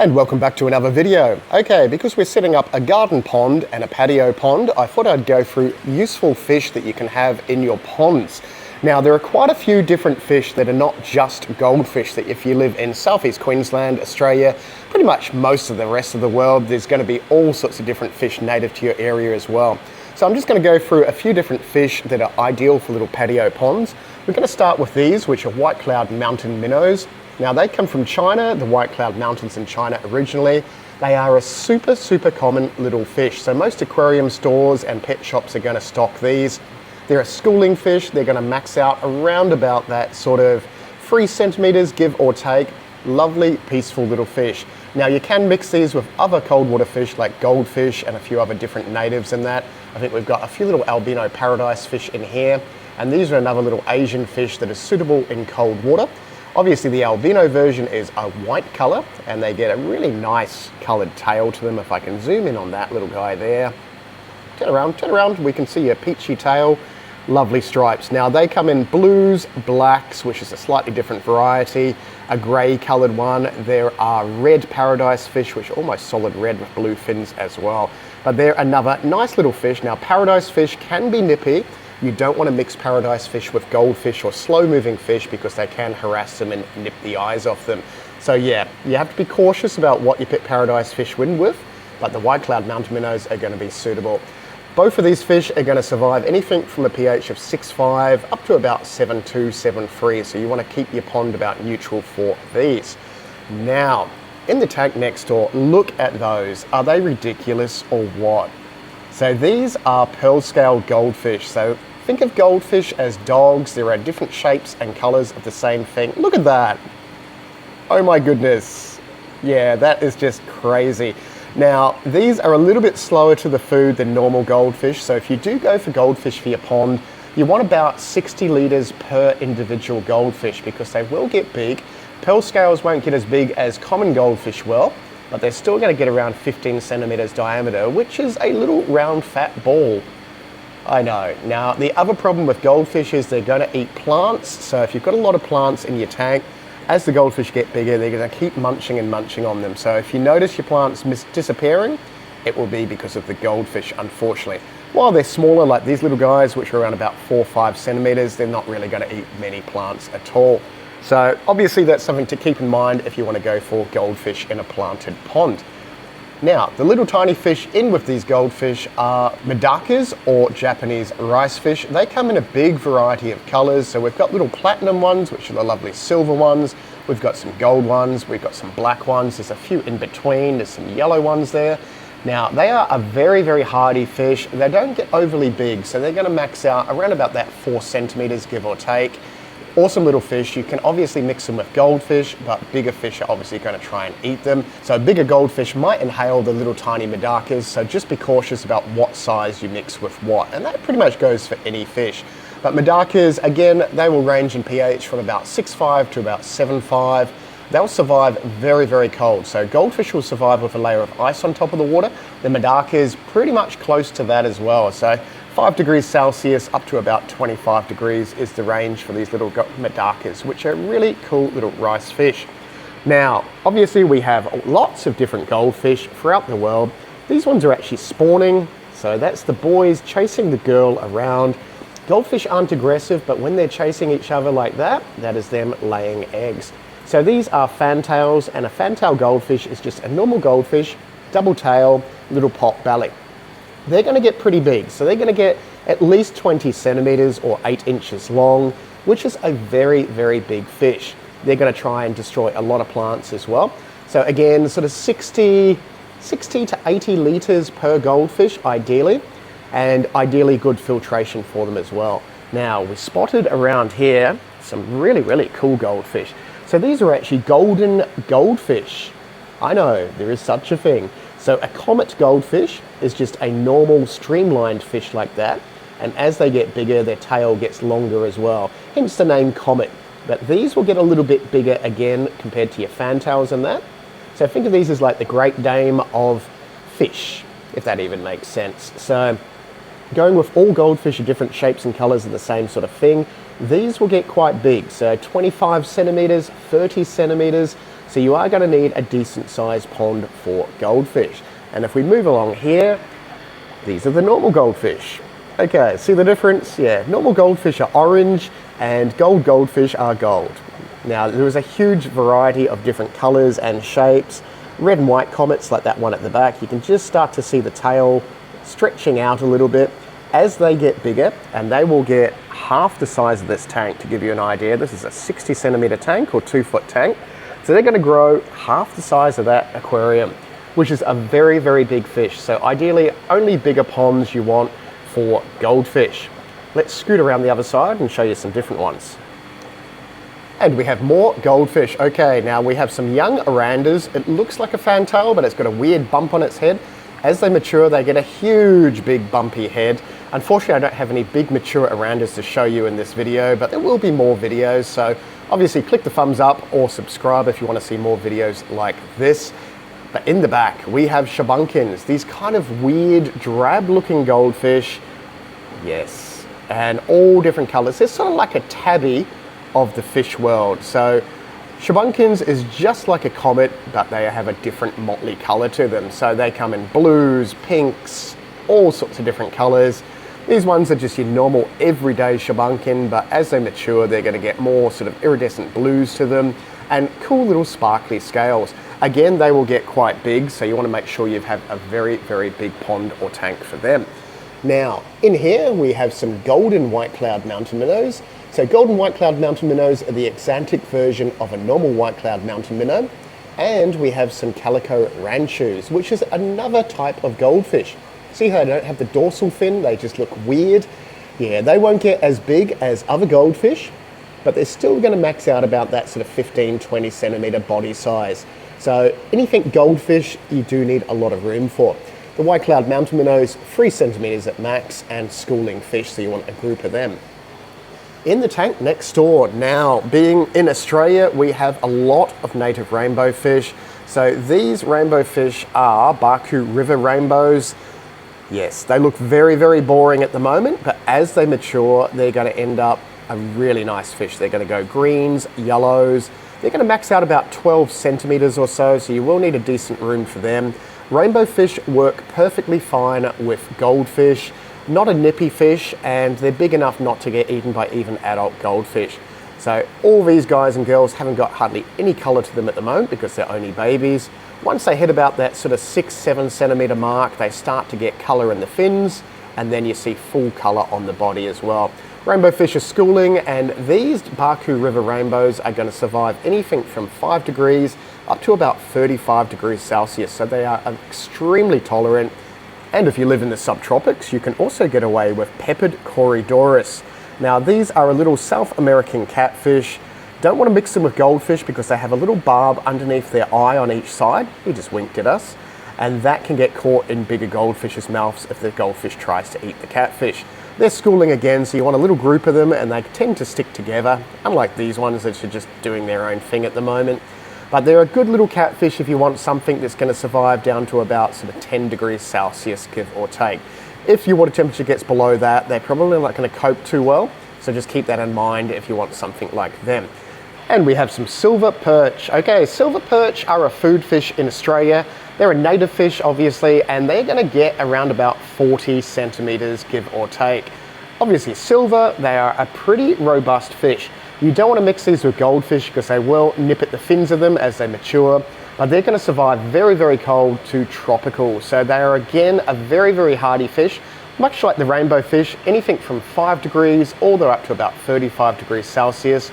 And welcome back to another video. Okay, because we're setting up a garden pond and a patio pond, I thought I'd go through useful fish that you can have in your ponds. Now, there are quite a few different fish that are not just goldfish, that if you live in South East Queensland, Australia, pretty much most of the rest of the world, there's going to be all sorts of different fish native to your area as well. So I'm just going to go through a few different fish that are ideal for little patio ponds. We're going to start with these, which are white cloud mountain minnows. Now, they come from China, the White Cloud Mountains in China originally. They are a super common little fish. So most aquarium stores and pet shops are going to stock these. They're a schooling fish. They're going to max out around about that sort of 3 centimeters, give or take. Lovely, peaceful little fish. Now, you can mix these with other cold water fish like goldfish and a few other different natives in that. I think we've got a few little albino paradise fish in here. And these are another little Asian fish that is suitable in cold water. Obviously, the albino version is a white color, and they get a really nice colored tail to them. If I can zoom in on that little guy there. Turn around, we can see a peachy tail, lovely stripes. Now, they come in blues, blacks, which is a slightly different variety, a gray colored one. There are red paradise fish, which are almost solid red with blue fins as well. But they're another nice little fish. Now, paradise fish can be nippy. You don't want to mix paradise fish with goldfish or slow-moving fish because they can harass them and nip the eyes off them. So yeah, you have to be cautious about what you put paradise fish in with, but the white cloud mountain minnows are going to be suitable. Both of these fish are going to survive anything from a pH of 6.5 up to about 7.2, 7.3, so you want to keep your pond about neutral for these. Now, in the tank next door, look at those. Are they ridiculous or what? So these are pearl scale goldfish. So think of goldfish as dogs. There are different shapes and colors of the same thing. Look at that. Oh my goodness. Yeah, that is just crazy. Now, these are a little bit slower to the food than normal goldfish. So if you do go for goldfish for your pond, you want about 60 liters per individual goldfish because they will get big. Pearl scales won't get as big as common goldfish will, but they're still going to get around 15 centimeters diameter, which is a little round fat ball. I know. Now, the other problem with goldfish is they're going to eat plants. So if you've got a lot of plants in your tank, as the goldfish get bigger, they're going to keep munching and munching on them. So if you notice your plants disappearing, it will be because of the goldfish, unfortunately. While they're smaller, like these little guys, which are around about 4 or 5 centimeters, they're not really going to eat many plants at all. So obviously that's something to keep in mind if you want to go for goldfish in a planted pond. Now, the little tiny fish in with these goldfish are Medakas or Japanese rice fish. They come in a big variety of colors. So we've got little platinum ones, which are the lovely silver ones. We've got some gold ones. We've got some black ones. There's a few in between. There's some yellow ones there. Now, they are a very hardy fish. They don't get overly big, so they're going to max out around about that 4 centimeters, give or take. Awesome little fish. You can obviously mix them with goldfish, but bigger fish are obviously going to try and eat them. So bigger goldfish might inhale the little tiny medakas, so just be cautious about what size you mix with what. And that pretty much goes for any fish. But medakas, again, they will range in pH from about 6.5 to about 7.5. They'll survive very cold. So goldfish will survive with a layer of ice on top of the water. The medaka is pretty much close to that as well. So 5 degrees Celsius up to about 25 degrees is the range for these little medakas, which are really cool little rice fish. Now, obviously we have lots of different goldfish throughout the world. These ones are actually spawning. So that's the boys chasing the girl around. Goldfish aren't aggressive, but when they're chasing each other like that, that is them laying eggs. So these are fantails, and a fantail goldfish is just a normal goldfish, double tail, little pot belly. They're going to get pretty big, so they're going to get at least 20 centimeters or 8 inches long, which is a very big fish. They're going to try and destroy a lot of plants as well. So again, sort of 60 to 80 liters per goldfish, ideally, and ideally good filtration for them as well. Now, we spotted around here some really cool goldfish. So these are actually golden goldfish. I know, there is such a thing. So a comet goldfish is just a normal streamlined fish like that. And as they get bigger, their tail gets longer as well. Hence the name comet. But these will get a little bit bigger again compared to your fantails and that. So think of these as like the Great Dane of fish, if that even makes sense. So going with all goldfish of different shapes and colors of the same sort of thing, these will get quite big. So 25 centimeters, 30 centimeters. So you are going to need a decent sized pond for goldfish. And if we move along here, these are the normal goldfish. Okay, see the difference? Yeah, normal goldfish are orange and goldfish are gold. Now, there is a huge variety of different colors and shapes. Red and white comets like that one at the back. You can just start to see the tail stretching out a little bit. As they get bigger, and they will get half the size of this tank, to give you an idea. This is a 60 centimeter tank or 2-foot tank. So they're going to grow half the size of that aquarium, which is a very, very big fish. So ideally, only bigger ponds you want for goldfish. Let's scoot around the other side and show you some different ones. And we have more goldfish. Okay, now we have some young orandas. It looks like a fantail, but it's got a weird bump on its head. As they mature, they get a huge, big, bumpy head. Unfortunately, I don't have any big mature orandas to show you in this video, but there will be more videos. So obviously click the thumbs up or subscribe if you want to see more videos like this. But in the back, we have shabunkins, these kind of weird, drab-looking goldfish. Yes, and all different colors. They're sort of like a tabby of the fish world. So shabunkins is just like a comet, but they have a different motley color to them. So they come in blues, pinks, all sorts of different colors. These ones are just your normal everyday shabunkin, but as they mature, they're going to get more sort of iridescent blues to them and cool little sparkly scales. Again, they will get quite big, so you want to make sure you have a very, very big pond or tank for them. Now, in here, we have some golden white cloud mountain minnows. So golden white cloud mountain minnows are the exantic version of a normal white cloud mountain minnow. And we have some calico ranchus, which is another type of goldfish. See how they don't have the dorsal fin? They just look weird. Yeah, they won't get as big as other goldfish, but they're still going to max out about that sort of 15-20 centimeter body size. So anything goldfish, you do need a lot of room for. The white cloud mountain minnows, 3 centimeters at max, and schooling fish, so you want a group of them. In the tank next door, now being in Australia, we have a lot of native rainbow fish. So these rainbow fish are Barcoo River rainbows. Yes, they look very, very boring at the moment, but as they mature, they're going to end up a really nice fish. They're going to go greens, yellows. They're going to max out about 12 centimeters or so, so you will need a decent room for them. Rainbow fish work perfectly fine with goldfish, not a nippy fish, and they're big enough not to get eaten by even adult goldfish. So all these guys and girls haven't got hardly any color to them at the moment because they're only babies. Once they hit about that sort of 6-7 centimeter mark, they start to get color in the fins, and then you see full color on the body as well. Rainbow fish are schooling, and these Barcoo River rainbows are going to survive anything from 5 degrees up to about 35 degrees Celsius. So they are extremely tolerant. And if you live in the subtropics, you can also get away with peppered Corydoras. Now these are a little South American catfish. Don't want to mix them with goldfish because they have a little barb underneath their eye on each side. He just winked at us. And that can get caught in bigger goldfish's mouths if the goldfish tries to eat the catfish. They're schooling again, so you want a little group of them, and they tend to stick together, unlike these ones that are just doing their own thing at the moment. But they're a good little catfish if you want something that's going to survive down to about sort of 10 degrees Celsius, give or take. If your water temperature gets below that, they're probably not going to cope too well, so just keep that in mind if you want something like them. And we have some silver perch. Okay, silver perch are a food fish in Australia. They're a native fish, obviously, and they're going to get around about 40 centimeters, give or take. Obviously, silver, they are a pretty robust fish. You don't want to mix these with goldfish because they will nip at the fins of them as they mature, but they're going to survive very, very cold to tropical. So they are, again, a very, very hardy fish, much like the rainbow fish, anything from 5 degrees all the way up to about 35 degrees Celsius.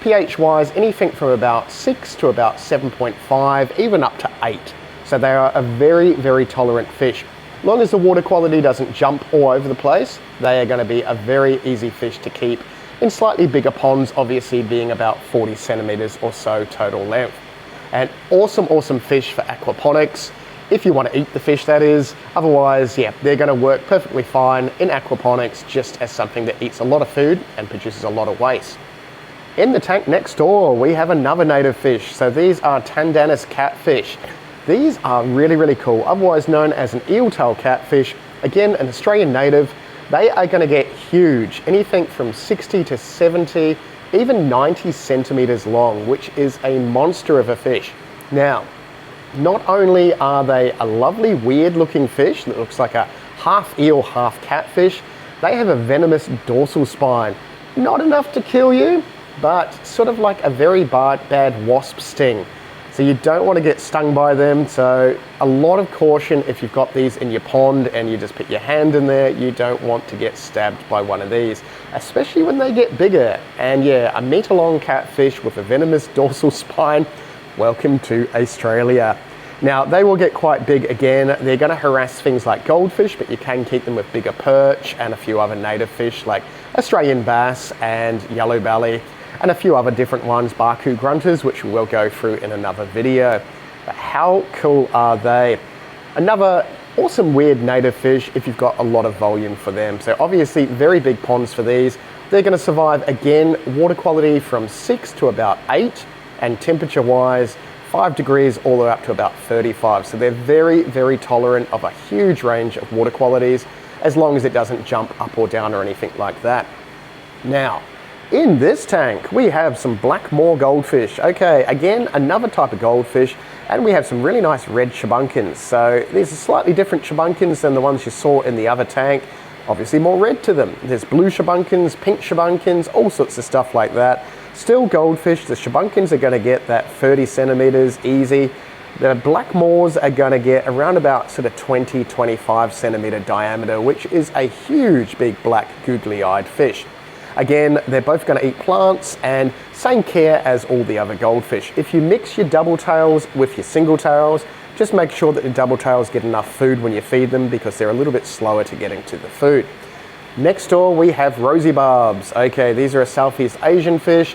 pH-wise, anything from about 6 to about 7.5, even up to 8. So they are a very, very tolerant fish. As long as the water quality doesn't jump all over the place, they are going to be a very easy fish to keep in slightly bigger ponds, obviously being about 40 centimeters or so total length. And awesome, awesome fish for aquaponics, if you want to eat the fish, that is. Otherwise, yeah, they're going to work perfectly fine in aquaponics just as something that eats a lot of food and produces a lot of waste. In the tank next door, we have another native fish. So these are Tandanus catfish. These are really, really cool, otherwise known as an eel-tail catfish. Again, an Australian native. They are going to get huge, anything from 60 to 70 even 90 centimeters long, which is a monster of a fish. Now, not only are they a lovely weird looking fish that looks like a half eel, half catfish, they have a venomous dorsal spine. Not enough to kill you, but sort of like a very bad wasp sting. So you don't want to get stung by them, so a lot of caution if you've got these in your pond and you just put your hand in there. You don't want to get stabbed by one of these, especially when they get bigger. And yeah, a metre long catfish with a venomous dorsal spine, welcome to Australia. Now, they will get quite big again. They're going to harass things like goldfish, but you can keep them with bigger perch and a few other native fish like Australian bass and yellow belly, and a few other different ones, barcoo grunters, which we will go through in another video. But how cool are they? Another awesome weird native fish if you've got a lot of volume for them. So obviously very big ponds for these. They're going to survive again, water quality from 6 to about 8, and temperature wise 5 degrees all the way up to about 35. So they're very, very tolerant of a huge range of water qualities, as long as it doesn't jump up or down or anything like that. Now, in this tank, we have some black moor goldfish. Okay, again, another type of goldfish, and we have some really nice red shubunkins. So these are slightly different shubunkins than the ones you saw in the other tank. Obviously more red to them. There's blue shubunkins, pink shubunkins, all sorts of stuff like that. Still goldfish. The shubunkins are going to get that 30 centimeters easy. The black moors are going to get around about sort of 20-25 centimeter diameter, which is a huge big black googly-eyed fish. Again, they're both going to eat plants, and same care as all the other goldfish. If you mix your double tails with your single tails, just make sure that the double tails get enough food when you feed them, because they're a little bit slower to getting to the food. Next door we have rosy barbs. Okay, these are a Southeast Asian fish.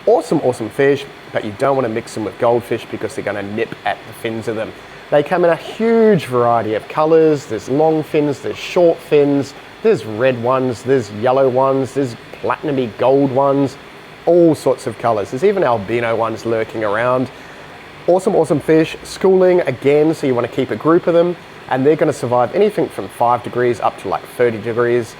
Awesome fish, but you don't want to mix them with goldfish because they're going to nip at the fins of them. They come in a huge variety of colors. There's long fins, there's short fins, there's red ones, there's yellow ones, there's platinumy gold ones, all sorts of colors. There's even albino ones lurking around. Awesome fish. Schooling again, so you want to keep a group of them, and they're going to survive anything from 5 degrees up to like 30 degrees.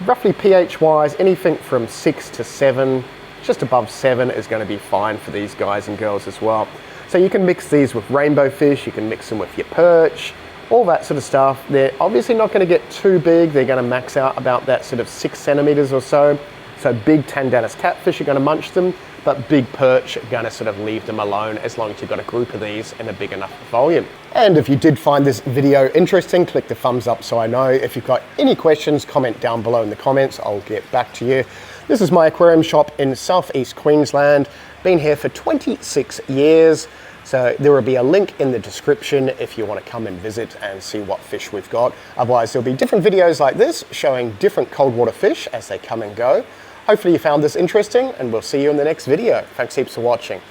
Roughly pH wise, anything from 6 to 7, just above 7 is going to be fine for these guys and girls as well. So you can mix these with rainbow fish, you can mix them with your perch, all that sort of stuff. They're obviously not going to get too big. They're going to max out about that sort of 6 centimeters or so. So big Tandanus catfish are going to munch them, but big perch are going to sort of leave them alone, as long as you've got a group of these in a big enough volume. And if you did find this video interesting, click the thumbs up so I know. If you've got any questions, comment down below in the comments. I'll get back to you. This is my aquarium shop in South East Queensland. Been here for 26 years. So there will be a link in the description if you want to come and visit and see what fish we've got. Otherwise, there'll be different videos like this showing different cold water fish as they come and go. Hopefully you found this interesting, and we'll see you in the next video. Thanks heaps for watching.